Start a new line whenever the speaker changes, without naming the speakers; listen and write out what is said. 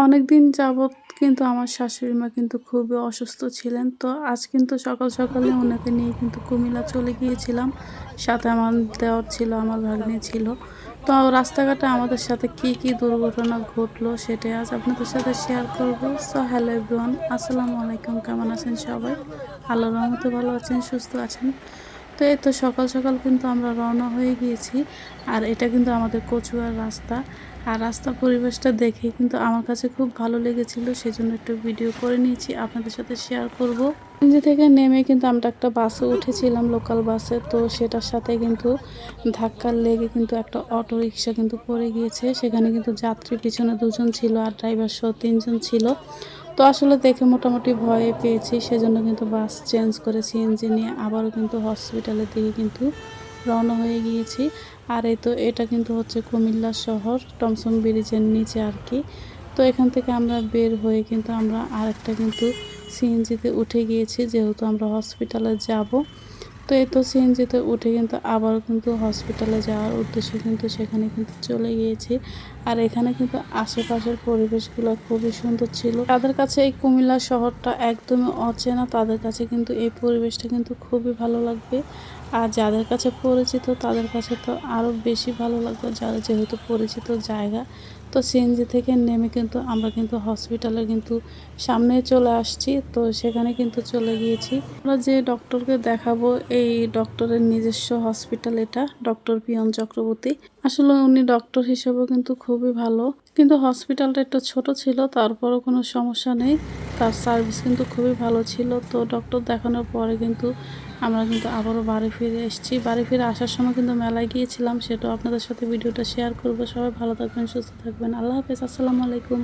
অনেকদিন যাবৎ কিন্তু আমার শাশুড়ি মা কিন্তু খুবই অসুস্থ ছিলেন। তো আজ কিন্তু সকাল সকালে ওনাকে নিয়ে কিন্তু কুমিল্লা চলে গিয়েছিলাম। সাথে আমার দেওর ছিল, আমার ভাগ্নি ছিল। তো রাস্তাঘাটে আমাদের সাথে কি দুর্ঘটনা ঘটলো সেটাই আজ আপনাদের সাথে শেয়ার করব। সো হ্যালো এভরিওয়ান, আসসালামু আলাইকুম। কেমন আছেন সবাই? আল্লাহর রহমতে ভালো আছেন, সুস্থ আছেন। তো এই তো সকাল কিন্তু আমরা রওনা হয়ে গিয়েছি। আর এটা কিন্তু আমাদের কচুয়ার রাস্তা। আর রাস্তার পরিবেশটা দেখে কিন্তু আমার কাছে খুব ভালো লেগেছিল। সেজন্য একটু ভিডিও করে নিয়েছি, আপনাদের সাথে শেয়ার করব। সিএনজি থেকে নেমে কিন্তু আমরা একটা বাসে উঠেছিলাম, লোকাল বাসে। তো সেটার সাথে কিন্তু ধাক্কা লেগে কিন্তু একটা অটো রিকশা কিন্তু পড়ে গিয়েছে। সেখানে কিন্তু যাত্রী পিছনে ২ জন ছিল আর ড্রাইভার সহ ৩ জন ছিল। তো আসলে দেখে মোটামুটি ভয় পেয়েছি, সেজন্য কিন্তু বাস চেঞ্জ করে সিএনজি নিয়ে আবারও কিন্তু হসপিটালের দিকে কিন্তু রওনা হয়ে গিয়েছি। আর এই তো এটা কিন্তু হচ্ছে কুমিল্লা শহর, টমসম ব্রিজের নিচে আর কি। তো এখান থেকে আমরা বের হয়ে কিন্তু আমরা আরেকটা কিন্তু সিএনজিতে উঠে গিয়েছি, যেহেতু আমরা হসপিটালে যাব। তো এই তো সিএনজিতে উঠে কিন্তু আবারও কিন্তু হসপিটালে যাওয়ার উদ্দেশ্যে কিন্তু সেখানে কিন্তু চলে গিয়েছি। আর এখানে কিন্তু আশেপাশের পরিবেশগুলো খুবই সুন্দর ছিল। তাদের কাছে এই কুমিল্লা শহরটা একদমই অচেনা, তাদের কাছে কিন্তু এই পরিবেশটা কিন্তু খুবই ভালো লাগবে। আর যাদের কাছে পরিচিত তাদের কাছে তো আরও বেশি ভালো লাগবে, যারা যেহেতু পরিচিত জায়গা। তো সিএনজি থেকে নেমে কিন্তু আমরা কিন্তু হসপিটালে কিন্তু সামনে চলে আসছি। তো সেখানে কিন্তু চলে গিয়েছি। আমরা যে ডক্টরকে দেখাবো, এই ডক্টরের নিজস্ব হসপিটাল এটা, ডক্টর পিয়ন চক্রবর্তী। আসলে উনি ডক্টর হিসেবেও কিন্তু খুবই ভালো। কিন্তু হসপিটালটা একটু ছোট ছিল, তারপরও কোনো সমস্যা নেই। তার সার্ভিস কিন্তু খুবই ভালো ছিল। তো ডক্টর দেখানোর পরে কিন্তু আমরা কিন্তু আবারও বাড়ি ফিরে এসেছি। বাড়ি ফিরে আসার সময় কিন্তু মেলায় গিয়েছিলাম, সেটাও আপনাদের সাথে ভিডিওটা শেয়ার করব। সবাই ভালো থাকবেন, সুস্থ থাকবেন। আল্লাহ হাফেজ, আসসালামু আলাইকুম।